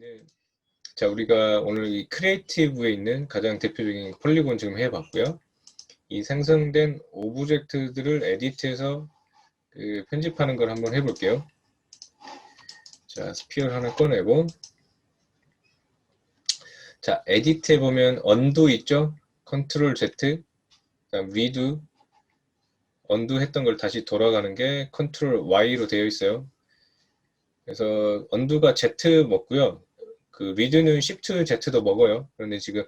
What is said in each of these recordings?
있는 자 우리가 오늘 이 크리에이티브에 있는 가장 대표적인 폴리곤 지금 해봤고요. 이 생성된 오브젝트들을 에디트해서 편집하는 걸 한번 해볼게요. 자 스피어 하나 꺼내고 자 에디트에 보면 언두 있죠? 컨트롤 Z 그다음 리두 언두 했던 걸 다시 돌아가는 게 컨트롤 Y로 되어 있어요. 그래서 언두가 Z 먹고요. 그 리드는 Shift Z도 먹어요. 그런데 지금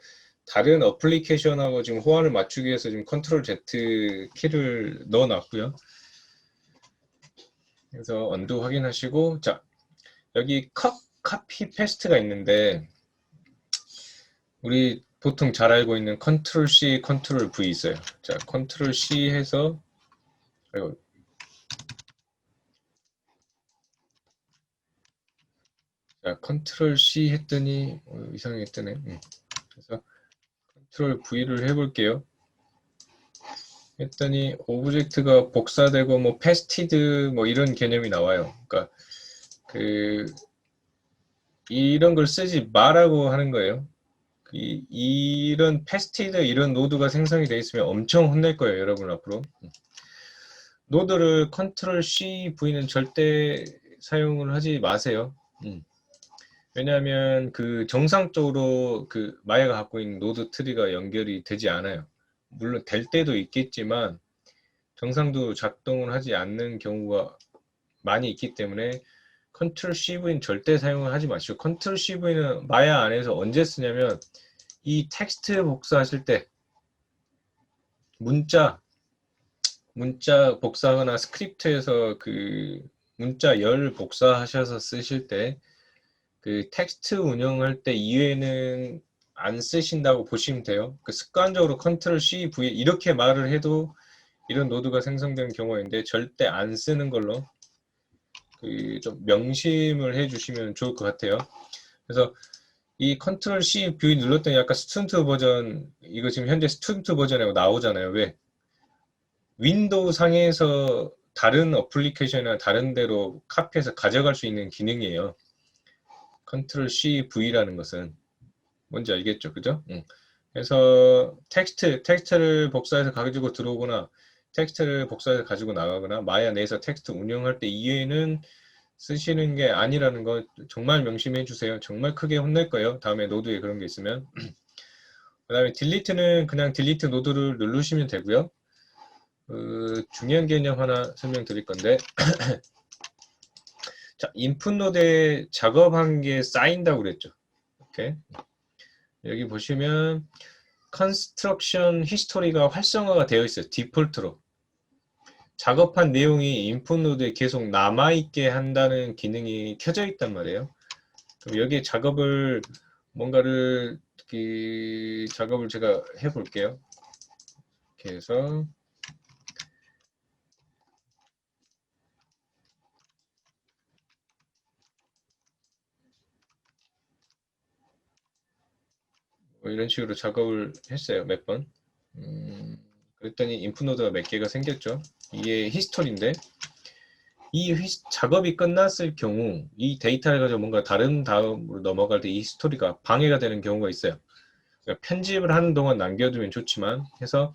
다른 어플리케이션하고 지금 호환을 맞추기 위해서 지금 컨트롤 Z 키를 넣어 놨고요. 그래서 언두 확인하시고 자 여기 컷 카피 페스트가 있는데 우리 보통 잘 알고 있는 컨트롤 C 컨트롤 V 있어요. 자 컨트롤 C 해서 자 컨트롤 C 했더니 이상하게 뜨네. 그래서 컨트롤 V를 해볼게요. 했더니 오브젝트가 복사되고 뭐 패스티드 뭐 이런 개념이 나와요. 그러니까 이런 걸 쓰지 마라고 하는 거예요. 이런 패스티드 이런 노드가 생성이 되어 있으면 엄청 혼낼 거예요, 여러분 앞으로. 노드를 컨트롤 C V는 절대 사용을 하지 마세요. 왜냐하면 정상적으로 마야가 갖고 있는 노드 트리가 연결이 되지 않아요. 물론 될 때도 있겠지만 정상도 작동을 하지 않는 경우가 많이 있기 때문에 컨트롤 CV는 절대 사용을 하지 마시고 컨트롤 CV는 마야 안에서 언제 쓰냐면 이 텍스트 복사하실 때 문자 복사하거나 스크립트에서 문자 열 복사하셔서 쓰실 때 텍스트 운영할 때 이외에는 안 쓰신다고 보시면 돼요. 습관적으로 컨트롤 C, V 이렇게 말을 해도 이런 노드가 생성되는 경우가 있는데 절대 안 쓰는 걸로 좀 명심을 해주시면 좋을 것 같아요. 그래서 이 컨트롤 C, V 눌렀더니 약간 스튜던트 버전 이거 지금 현재 스튜던트 버전이라고 나오잖아요. 왜? 윈도우 상에서 다른 어플리케이션이나 다른 데로 카피해서 가져갈 수 있는 기능이에요. 컨트롤 C, V라는 것은 뭔지 알겠죠? 그죠? 그래서 텍스트를 복사해서 가지고 들어오거나 텍스트를 복사해서 가지고 나가거나 마야 내에서 텍스트 운영할 때 이외에는 쓰시는 게 아니라는 거 정말 명심해 주세요. 정말 크게 혼낼 거예요. 다음에 노드에 그런 게 있으면. 그 다음에 딜리트는 그냥 딜리트 노드를 누르시면 되고요. 중요한 개념 하나 설명드릴 건데 자, 인풋 노드에 작업한 게 쌓인다고 그랬죠. 이렇게 여기 보시면 컨스트럭션 히스토리가 활성화가 되어 있어요. 디폴트로. 작업한 내용이 인풋 노드에 계속 남아있게 한다는 기능이 켜져 있단 말이에요. 그럼 여기에 뭔가를 작업을 제가 해볼게요. 이렇게 해서 뭐 이런 식으로 작업을 했어요. 몇 번. 그랬더니 인풋 노드가 몇 개가 생겼죠. 이게 히스토리인데 이 작업이 끝났을 경우 이 데이터를 가지고 뭔가 다른 다음으로 넘어갈 때 이 히스토리가 방해가 되는 경우가 있어요. 그러니까 편집을 하는 동안 남겨두면 좋지만 해서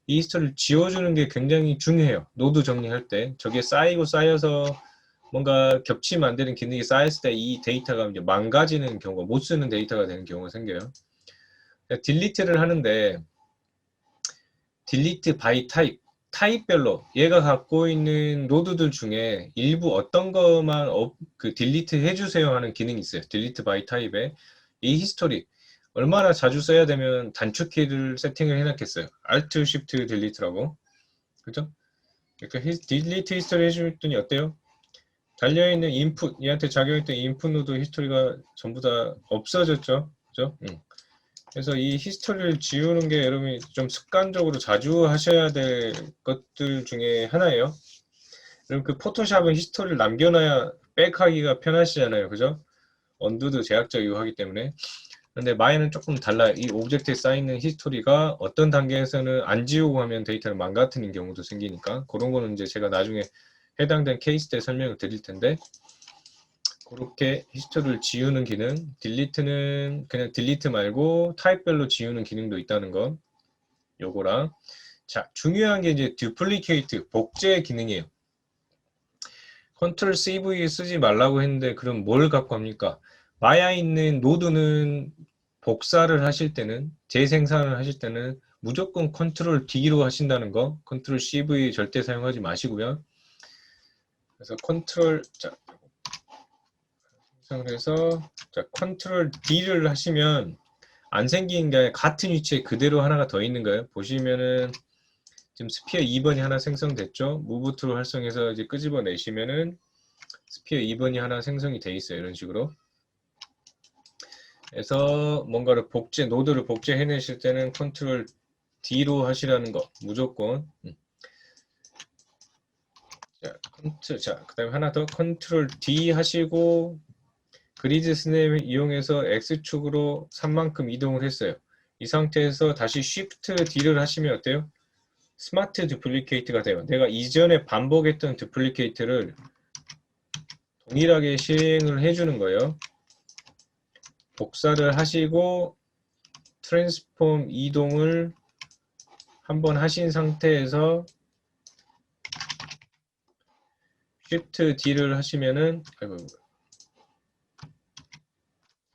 이 히스토리를 지워주는 게 굉장히 중요해요. 노드 정리할 때 저게 쌓여서 뭔가 겹치면 안 되는 기능이 쌓였을 때 이 데이터가 이제 망가지는 경우가 못 쓰는 데이터가 되는 경우가 생겨요. 딜리트를 하는데 딜리트 바이 타입별로 얘가 갖고 있는 노드들 중에 일부 어떤 것만 딜리트 해주세요 하는 기능이 있어요. 딜리트 바이 타입에 이 히스토리 얼마나 자주 써야 되면 단축키를 세팅을 해놨겠어요. Alt Shift 딜리트라고 그죠? 그러니까 딜리트 히스토리 해주더니 어때요? 달려있는 인풋 얘한테 작용했던 인풋 노드 히스토리가 전부 다 없어졌죠. 그죠? 그래서 이 히스토리를 지우는 게 여러분이 좀 습관적으로 자주 하셔야 될 것들 중에 하나예요. 그럼 포토샵은 히스토리를 남겨놔야 백하기가 편하시잖아요. 그죠? 언두도 제약적 이유하기 때문에. 근데 마야는 조금 달라요. 이 오브젝트에 쌓이는 히스토리가 어떤 단계에서는 안 지우고 하면 데이터를 망가뜨리는 경우도 생기니까 그런 거는 이제 제가 나중에 해당된 케이스 때 설명을 드릴 텐데 그렇게 히스토리를 지우는 기능, 딜리트는 그냥 딜리트 말고 타입별로 지우는 기능도 있다는 거. 요거랑. 자, 중요한 게 이제 듀플리케이트, 복제 기능이에요. 컨트롤 CV 쓰지 말라고 했는데 그럼 뭘 갖고 합니까? 마야에 있는 노드는 복사를 하실 때는, 재생산을 하실 때는 무조건 컨트롤 D로 하신다는 거. 컨트롤 CV 절대 사용하지 마시고요. 그래서 컨트롤, 자, 생성해서, 자, 컨트롤 D를 하시면 안 생긴 게 아니라 같은 위치에 그대로 하나가 더 있는 거예요. 보시면은 지금 스피어 2번이 하나 생성됐죠? 무브 툴 활성해서 이제 끄집어내시면은 스피어 2번이 하나 생성이 돼 있어요. 이런 식으로. 그래서 뭔가를 복제, 노드를 복제해내실 때는 컨트롤 D로 하시라는 거. 무조건. 자, 그 다음에 하나 더 컨트롤 D 하시고 그리드 스냅을 이용해서 X축으로 3만큼 이동을 했어요. 이 상태에서 다시 Shift D를 하시면 어때요? 스마트 듀플리케이트가 돼요. 내가 이전에 반복했던 듀플리케이트를 동일하게 실행을 해주는 거예요. 복사를 하시고 트랜스폼 이동을 한번 하신 상태에서 Shift D를 하시면은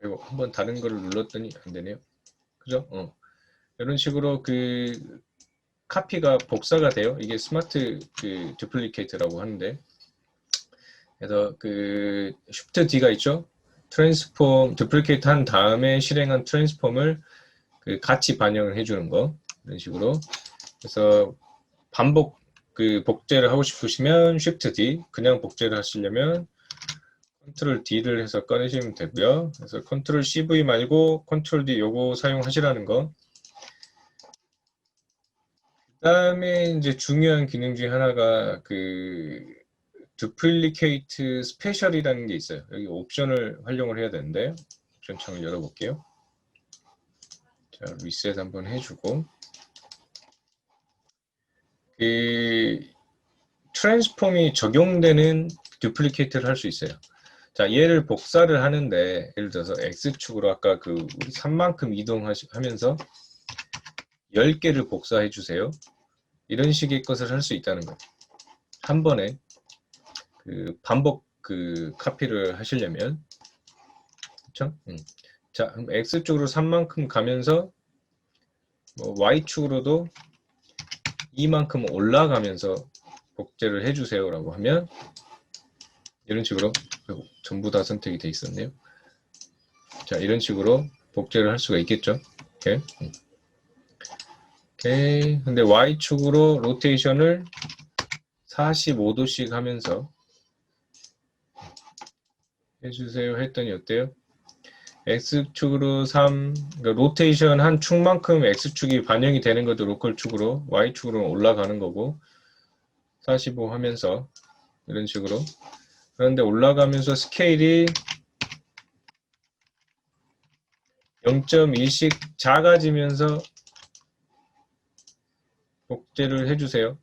아이고 한번 다른 거를 눌렀더니 안 되네요. 그죠? 이런 식으로 그 카피가 복사가 돼요. 이게 스마트 그 듀플리케이트라고 하는데, 그래서 그 Shift D가 있죠. 트랜스폼 듀플리케이트 한 다음에 실행한 트랜스폼을 그 같이 반영을 해주는 거. 이런 식으로. 그래서 반복 그 복제를 하고 싶으시면 Shift D, 그냥 복제를 하시려면 컨트롤 D를 해서 꺼내시면 되고요. 그래서 컨트롤 CV 말고 컨트롤 D 요거 사용하시라는 거. 그다음에 이제 중요한 기능 중에 하나가 그 두플리케이트 스페셜이라는 게 있어요. 여기 옵션을 활용을 해야 되는데 옵션 창을 열어볼게요. 자, 리셋 한번 해주고 그 트랜스폼이 적용되는 듀플리케이트를 할 수 있어요. 자, 얘를 복사를 하는데 예를 들어서 X축으로 아까 그 우리 3만큼 이동하면서 10개를 복사해 주세요. 이런 식의 것을 할 수 있다는 거예요. 한 번에 그 반복 그 카피를 하시려면 그렇죠? 자, 그럼 X축으로 3만큼 가면서 뭐 Y축으로도 이만큼 올라가면서 복제를 해주세요라고 하면 이런 식으로 전부 다 선택이 돼 있었네요. 자, 이런 식으로 복제를 할 수가 있겠죠. 오케이. 오케이. 근데 Y축으로 로테이션을 45도씩 하면서 해주세요 했더니 어때요? X축으로 3, 그러니까 로테이션 한 축만큼 X축이 반영이 되는 것도 로컬축으로, Y축으로 올라가는 거고 45 하면서 이런 식으로. 그런데 올라가면서 스케일이 0.1씩 작아지면서 복제를 해주세요.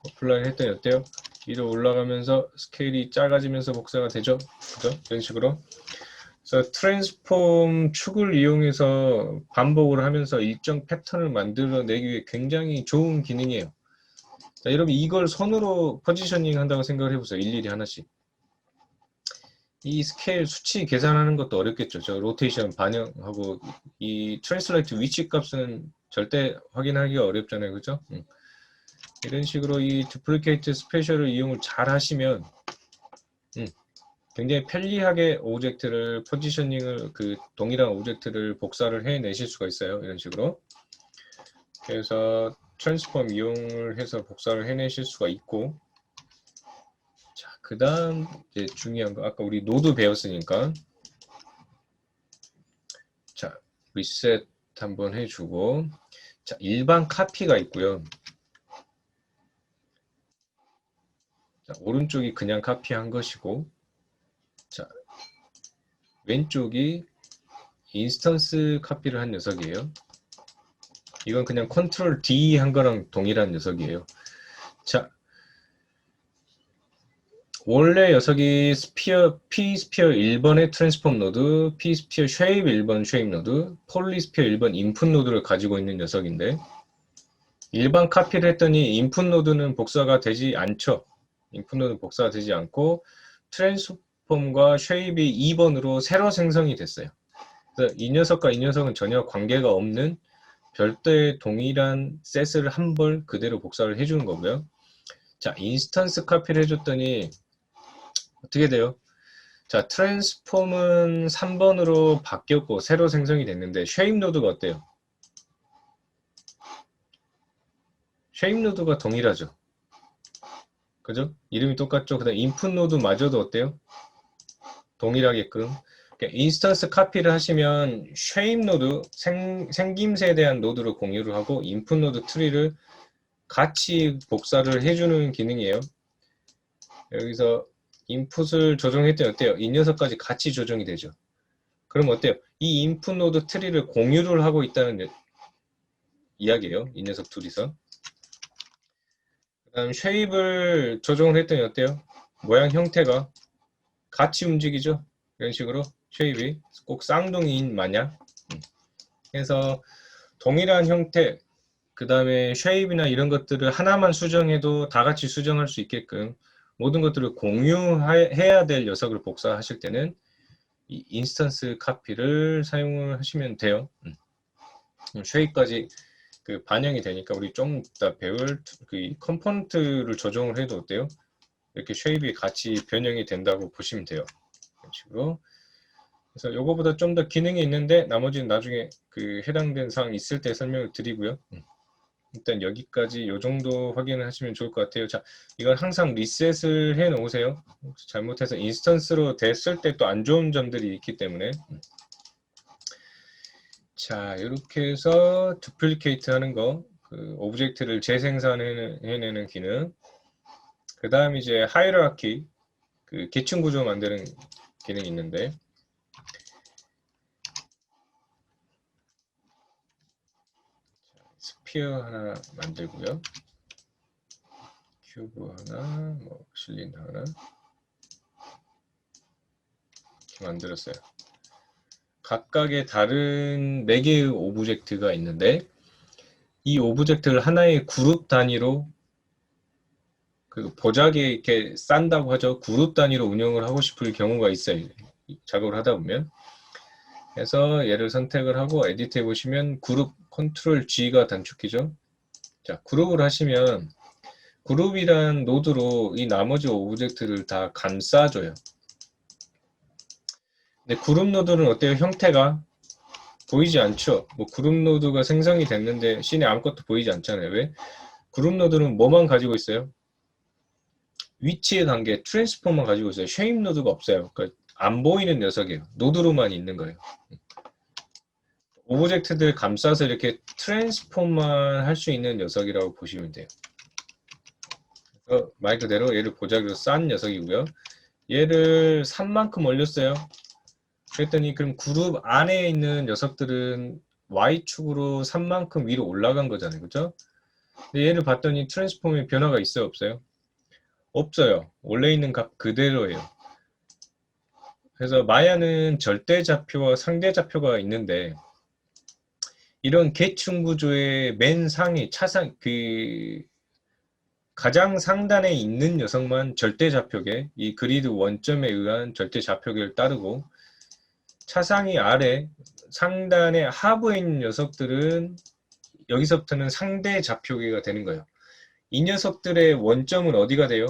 어플라이 했더니 어때요? 위로 올라가면서 스케일이 작아지면서 복사가 되죠? 그죠? 이런 식으로. 그래서 트랜스폼 축을 이용해서 반복을 하면서 일정 패턴을 만들어내기 위해 굉장히 좋은 기능이에요. 자, 여러분 이걸 손으로 포지셔닝 한다고 생각을 해보세요. 일일이 하나씩. 이 스케일 수치 계산하는 것도 어렵겠죠. 저 로테이션 반영하고 이 트랜슬레이트 위치 값은 절대 확인하기가 어렵잖아요. 그죠? 이런 식으로 이 두플리케이트 스페셜을 이용을 잘 하시면 굉장히 편리하게 오브젝트를 포지셔닝을 그 동일한 오브젝트를 복사를 해내실 수가 있어요. 이런 식으로. 그래서 트랜스폼 이용을 해서 복사를 해내실 수가 있고, 자, 그 다음 이제 중요한 거 아까 우리 노드 배웠으니까 자, 리셋 한번 해주고, 자, 일반 카피가 있고요. 자, 오른쪽이 그냥 카피한 것이고, 자, 왼쪽이 인스턴스 카피를 한 녀석이에요. 이건 그냥 컨트롤 D 한 거랑 동일한 녀석이에요. 자, 원래 녀석이 스피어, P스피어 1번의 트랜스폼 노드, P스피어 쉐입 1번 쉐입 노드, 폴리스피어 1번 인풋 노드를 가지고 있는 녀석인데, 일반 카피를 했더니 인풋 노드는 복사가 되지 않죠. 인풋 노드 복사가 되지 않고 트랜스폼과 쉐입이 2번으로 새로 생성이 됐어요. 그래서 이 녀석과 이 녀석은 전혀 관계가 없는 별도의 동일한 셋을 한 벌 그대로 복사를 해주는 거고요. 자, 인스턴스 카피를 해줬더니 어떻게 돼요? 자, 트랜스폼은 3번으로 바뀌었고 새로 생성이 됐는데 쉐입 노드가 어때요? 쉐입 노드가 동일하죠. 그죠? 이름이 똑같죠? 그 다음 인풋 노드마저도 어때요? 동일하게끔. 그러니까 인스턴스 카피를 하시면 쉐입 노드, 생김새에 대한 노드를 공유를 하고 인풋 노드 트리를 같이 복사를 해주는 기능이에요. 여기서 인풋을 조정했더니 어때요? 이 녀석까지 같이 조정이 되죠. 그럼 어때요? 이 인풋 노드 트리를 공유를 하고 있다는 이야기예요. 이 녀석 둘이서. 그 다음 쉐입을 조정을 했더니 어때요? 모양 형태가 같이 움직이죠. 이런 식으로 쉐입이 꼭 쌍둥이인 마냥 해서 동일한 형태, 그 다음에 쉐입이나 이런 것들을 하나만 수정해도 다 같이 수정할 수 있게끔 모든 것들을 공유해야 될 녀석을 복사하실 때는 이 인스턴스 카피를 사용을 하시면 돼요. 쉐입까지 그 반영이 되니까 우리 좀 이따 배울 그 컴포넌트를 조정을 해도 어때요? 이렇게 쉐입이 같이 변형이 된다고 보시면 돼요. 이런 식으로. 그래서 요거보다 좀 더 기능이 있는데 나머지는 나중에 그 해당된 사항 있을 때 설명을 드리고요. 일단 여기까지 요 정도 확인을 하시면 좋을 것 같아요. 자, 이건 항상 리셋을 해 놓으세요. 잘못해서 인스턴스로 됐을 때 또 안 좋은 점들이 있기 때문에. 자, 이렇게 해서 두플리케이트 하는 거, 그 오브젝트를 재생산해내는 기능. 그 다음 이제 하이라키, 그 계층 구조 만드는 기능이 있는데, 스피어 하나 만들고요. 큐브 하나, 뭐 실린더 하나 이렇게 만들었어요. 각각의 다른 4개의 오브젝트가 있는데 이 오브젝트를 하나의 그룹 단위로 그 보자기에 이렇게 싼다고 하죠. 그룹 단위로 운영을 하고 싶을 경우가 있어요. 작업을 하다 보면. 그래서 얘를 선택을 하고 에디트 해보시면 그룹 컨트롤 G가 단축키죠. 자, 그룹을 하시면 그룹이란 노드로 이 나머지 오브젝트를 다 감싸줘요. 근데 그룹 노드는 어때요? 형태가 보이지 않죠? 뭐 그룹 노드가 생성이 됐는데 씬에 아무것도 보이지 않잖아요. 왜? 그룹 노드는 뭐만 가지고 있어요? 위치의 관계, 트랜스폼만 가지고 있어요. 쉐입 노드가 없어요. 그러니까 안 보이는 녀석이에요. 노드로만 있는 거예요. 오브젝트들 감싸서 이렇게 트랜스폼만 할 수 있는 녀석이라고 보시면 돼요. 말 그대로 얘를 보자기로 싼 녀석이고요. 얘를 산 만큼 올렸어요. 그랬더니 그럼 그룹 안에 있는 녀석들은 Y축으로 산 만큼 위로 올라간 거잖아요. 그죠? 근데 얘를 봤더니 트랜스폼의 변화가 있어요? 없어요? 없어요. 원래 있는 값 그대로예요. 그래서 마야는 절대좌표와 상대좌표가 있는데 이런 계층 구조의 맨 상위 차상 그 가장 상단에 있는 녀석만 절대좌표계 이 그리드 원점에 의한 절대좌표계를 따르고 차상위 아래 상단의 하부에 있는 녀석들은 여기서부터는 상대좌표계가 되는 거예요. 이 녀석들의 원점은 어디가 돼요?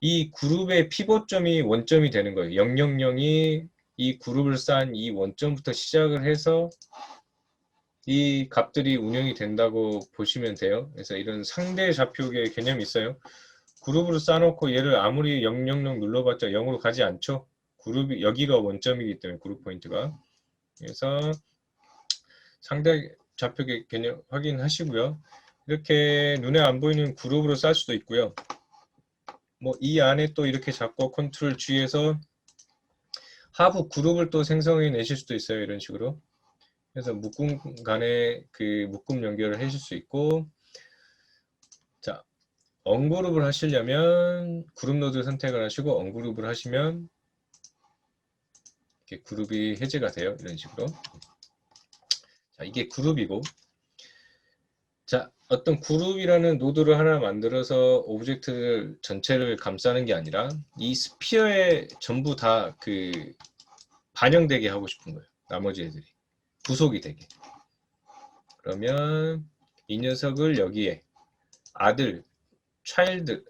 이 그룹의 피봇점이 원점이 되는 거예요. 000이 이 그룹을 쌓은 이 원점부터 시작을 해서 이 값들이 운영이 된다고 보시면 돼요. 그래서 이런 상대 좌표계의 개념이 있어요. 그룹으로 쌓아놓고 얘를 아무리 000 눌러봤자 0으로 가지 않죠. 그룹이 여기가 원점이기 때문에 그룹 포인트가. 그래서 상대 좌표계 개념 확인하시고요. 이렇게 눈에 안 보이는 그룹으로 쌓을 수도 있고요. 뭐 이 안에 또 이렇게 잡고 컨트롤 G에서 하부 그룹을 또 생성해 내실 수도 있어요. 이런 식으로. 그래서 묶음 간에 그 묶음 연결을 하실 수 있고, 자, 언그룹을 하시려면 그룹 노드 선택을 하시고 언그룹을 하시면 이렇게 그룹이 해제가 돼요. 이런 식으로. 자, 이게 그룹이고, 자, 어떤 그룹이라는 노드를 하나 만들어서 오브젝트 전체를 감싸는 게 아니라 이 스피어에 전부 다 그 반영되게 하고 싶은 거예요. 나머지 애들이 구속이 되게. 그러면 이 녀석을 여기에 아들, 차일드,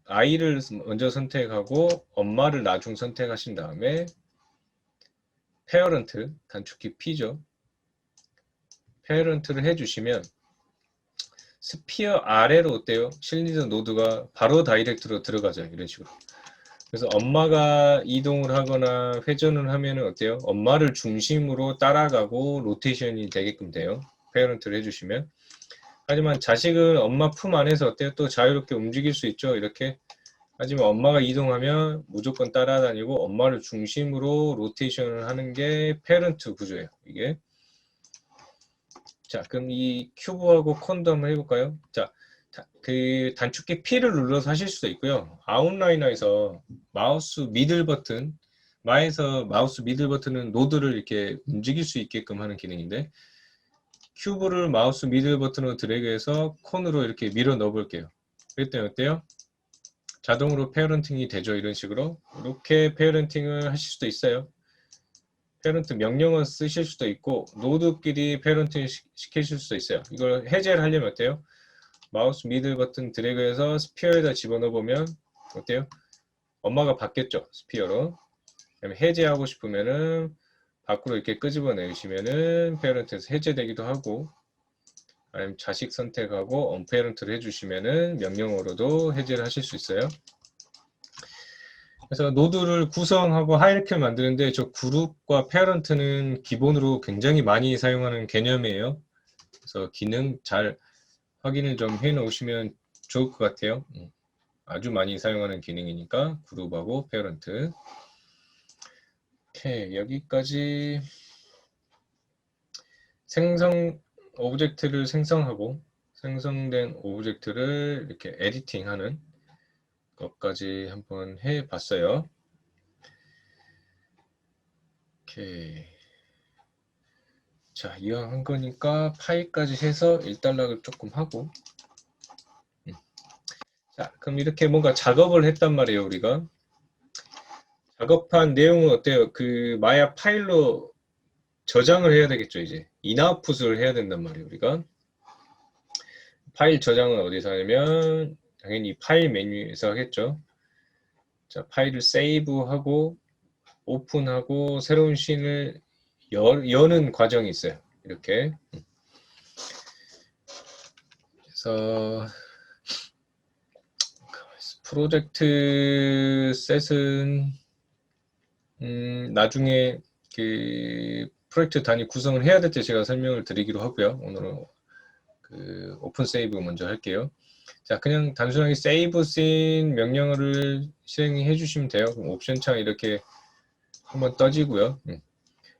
아이를 먼저 선택하고 엄마를 나중 선택하신 다음에 페어런트, 단축키 P죠. 페어런트를 해주시면 스피어 아래로 어때요? 실리드 노드가 바로 다이렉트로 들어가죠. 이런 식으로. 그래서 엄마가 이동을 하거나 회전을 하면 어때요? 엄마를 중심으로 따라가고 로테이션이 되게끔 돼요. 페어런트를 해주시면. 하지만 자식은 엄마 품 안에서 어때요? 또 자유롭게 움직일 수 있죠. 이렇게. 하지만 엄마가 이동하면 무조건 따라다니고 엄마를 중심으로 로테이션을 하는 게 페어런트 구조예요. 이게. 자, 그럼 이 큐브하고 콘도 한번 해볼까요? 자, 그 단축키 P를 눌러서 하실 수도 있고요. 아웃라이너에서 마우스 미들 버튼, 마에서 마우스 미들 버튼은 노드를 이렇게 움직일 수 있게끔 하는 기능인데, 큐브를 마우스 미들 버튼으로 드래그해서 콘으로 이렇게 밀어 넣어 볼게요. 그랬더니 어때요? 자동으로 페어런팅이 되죠. 이런 식으로. 이렇게 페어런팅을 하실 수도 있어요. 페런트 명령어 쓰실 수도 있고 노드끼리 페런팅 시키실 수도 있어요. 이걸 해제를 하려면 어때요? 마우스 미들 버튼 드래그해서 스피어에다 집어넣어 보면 어때요? 엄마가 바뀌었죠. 스피어로. 그다음에 해제하고 싶으면은 밖으로 이렇게 끄집어 내시면은 페런트에서 해제되기도 하고 아니면 자식 선택하고 언페런트를 해주시면은 명령어로도 해제를 하실 수 있어요. 그래서 노드를 구성하고 하이라키를 만드는데 저 그룹과 페어런트는 기본으로 굉장히 많이 사용하는 개념이에요. 그래서 기능 잘 확인을 좀 해 놓으시면 좋을 것 같아요. 아주 많이 사용하는 기능이니까 그룹하고 페어런트. 오케이, 여기까지 생성 오브젝트를 생성하고 생성된 오브젝트를 이렇게 에디팅하는 것까지 한번 해 봤어요. 오케이. 자, 이왕 한 거니까 파일까지 해서 일단락을 조금 하고 자, 그럼 이렇게 뭔가 작업을 했단 말이에요, 우리가. 작업한 내용은 어때요? 그 마야 파일로 저장을 해야 되겠죠, 이제. 인아웃풋을 해야 된단 말이에요, 우리가. 파일 저장은 어디서 하냐면 당연히 파일 메뉴에서 하겠죠. 자, 파일을 세이브하고 오픈하고 새로운 씬을 여는 과정이 있어요. 이렇게. 그래서 프로젝트 셋은 나중에 그 프로젝트 단위 구성을 해야 될 때 제가 설명을 드리기로 하고요. 오늘은 그 오픈 세이브 먼저 할게요. 자, 그냥 단순하게 세이브 씬 명령어를 실행해 주시면 돼요. 그럼 옵션 창 이렇게 한번 떠지고요.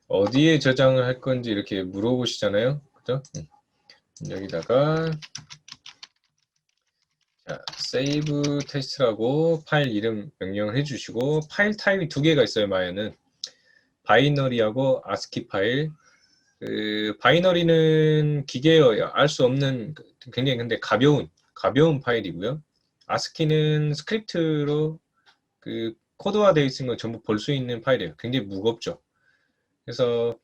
어디에 저장을 할 건지 이렇게 물어보시잖아요. 그죠? 여기다가 자, 세이브 테스트라고 파일 이름 명령을 해주시고 파일 타입이 두 개가 있어요. 마야는 바이너리하고 아스키 파일. 그 바이너리는 기계에 알 수 없는 굉장히 근데 가벼운 파일이고요. 아스키는 스크립트로 그 코드화 되어 있는 걸 전부 볼 수 있는 파일이에요. 굉장히 무겁죠. 그래서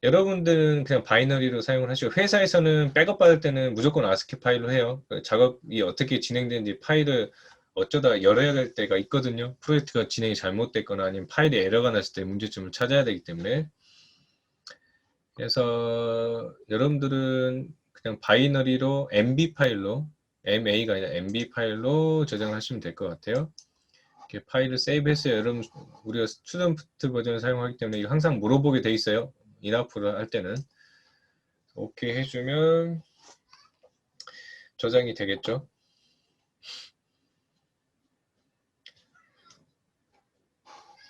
여러분들은 그냥 바이너리로 사용을 하시고 회사에서는 백업 받을 때는 무조건 아스키 파일로 해요. 작업이 어떻게 진행되는지 파일을 어쩌다 열어야 될 때가 있거든요. 프로젝트가 진행이 잘못됐거나 아니면 파일에 에러가 났을 때 문제점을 찾아야 되기 때문에 그래서 여러분들은 그냥 바이너리로 MB 파일로 MA가 아니라 MB 파일로 저장을 하시면 될 것 같아요. 이렇게 파일을 세이브했어요. 여러분 우리가 스튜던트 버전을 사용하기 때문에 이거 항상 물어보게 돼 있어요. 인아웃풋을 할 때는 오케이 해주면 저장이 되겠죠.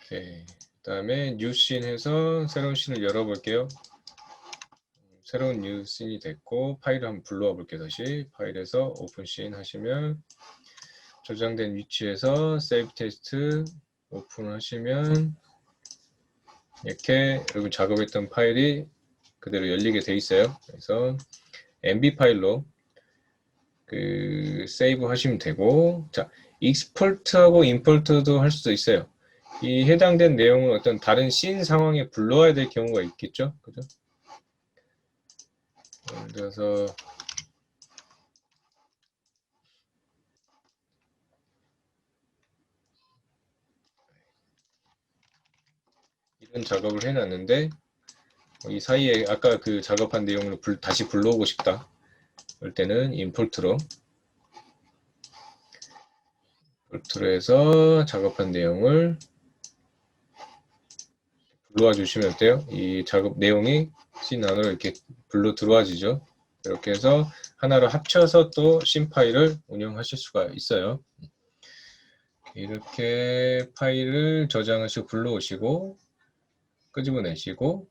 오케이. 그다음에 뉴 씬 해서 새로운 씬을 열어볼게요. 새로운 뉴 씬이 됐고 파일을 한번 불러와 볼게요. 다시 파일에서 오픈 씬 하시면 저장된 위치에서 save 테스트 오픈하시면 이렇게 여러분 작업했던 파일이 그대로 열리게 돼 있어요. 그래서 MB 파일로 그 세이브 하시면 되고, 자, 익스포트하고 임포트도 할 수도 있어요. 이 해당된 내용을 어떤 다른 씬 상황에 불러와야 될 경우가 있겠죠, 그죠? 예를 들어서 이런 작업을 해놨는데 이 사이에 아까 그 작업한 내용을 다시 불러오고 싶다. 그럴 때는 임포트로 해서 작업한 내용을 불러와 주시면 돼요. 이 작업 내용이 씬 안으로 이렇게 불러 들어와지죠. 이렇게 해서 하나로 합쳐서 또 씬 파일을 운영하실 수가 있어요. 이렇게 파일을 저장하시고 불러오시고 끄집어내시고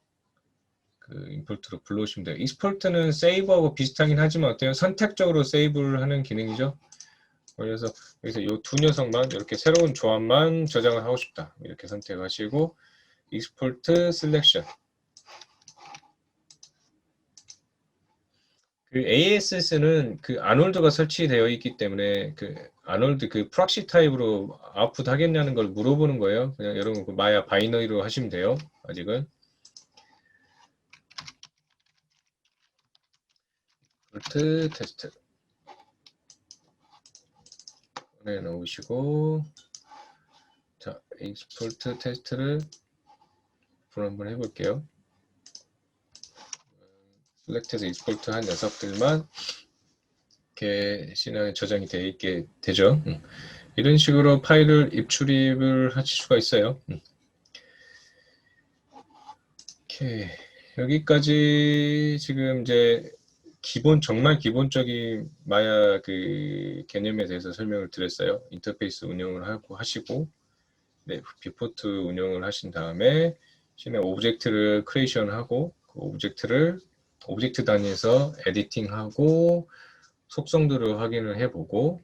그 임포트로 불러오시면 돼요. 익스포트는 세이브하고 비슷하긴 하지만 어때요? 선택적으로 세이브를 하는 기능이죠. 그래서 여기서 이 두 녀석만 이렇게 새로운 조합만 저장을 하고 싶다. 이렇게 선택하시고 익스포트 셀렉션. 그 ASS는 그 아놀드가 설치되어 있기 때문에 그 아놀드 그 프락시 타입으로 아웃풋 하겠냐는 걸 물어보는 거예요. 그냥 여러분 그 마야 바이너리로 하시면 돼요. 아직은. 볼트 테스트 꺼내놓으시고 자 익스포트 테스트를 한번 해볼게요. 셀렉트에서 익스포트 한 녀석들만 이렇게 씬에 저장이 되어 있게 되죠. 이런 식으로 파일을 입출입을 하실 수가 있어요. 오케이. 여기까지 지금 이제 정말 기본적인 마야 그 개념에 대해서 설명을 드렸어요. 인터페이스 운영을 하고 하시고, 네, 비포트 운영을 하신 다음에 씬의 오브젝트를 크리에이션하고 그 오브젝트 단위에서 에디팅하고 속성들을 확인을 해보고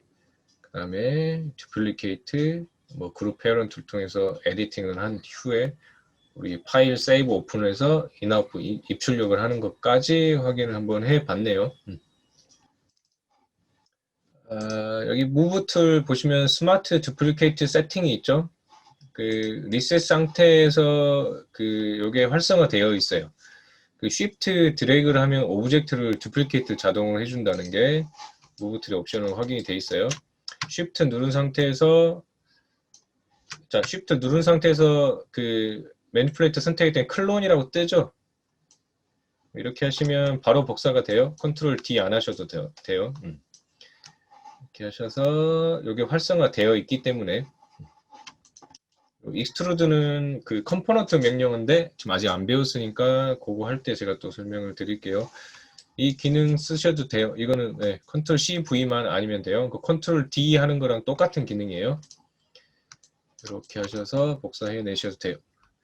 그 다음에 듀플리케이트, 뭐 그룹 페어런트를 통해서 에디팅을 한 후에 우리 파일 세이브 오픈해서 인아웃풋 입출력을 하는 것까지 확인을 한번 해봤네요. 여기 무브 툴 보시면 스마트 듀플리케이트 세팅이 있죠. 그 리셋 상태에서 그 요게 활성화되어 있어요. 그 쉬프트 드래그를 하면 오브젝트를 듀플리케이트 자동으로 해준다는 게 무브 툴의 옵션으로 확인이 돼 있어요. 쉬프트 누른 상태에서 쉬프트 누른 상태에서 그 매니플레이터 선택이 된 클론이라고 뜨죠. 이렇게 하시면 바로 복사가 돼요. 컨트롤 D 안 하셔도 돼요. 이렇게 하셔서 이게 활성화되어 있기 때문에 익스트루드는 그 컴포넌트 명령인데 지금 아직 안 배웠으니까 그거 할 때 제가 또 설명을 드릴게요. 이 기능 쓰셔도 돼요. 이거는 네, 컨트롤 C, V만 아니면 돼요. 그 컨트롤 D 하는 거랑 똑같은 기능이에요. 이렇게 하셔서 복사해 내셔도 돼요.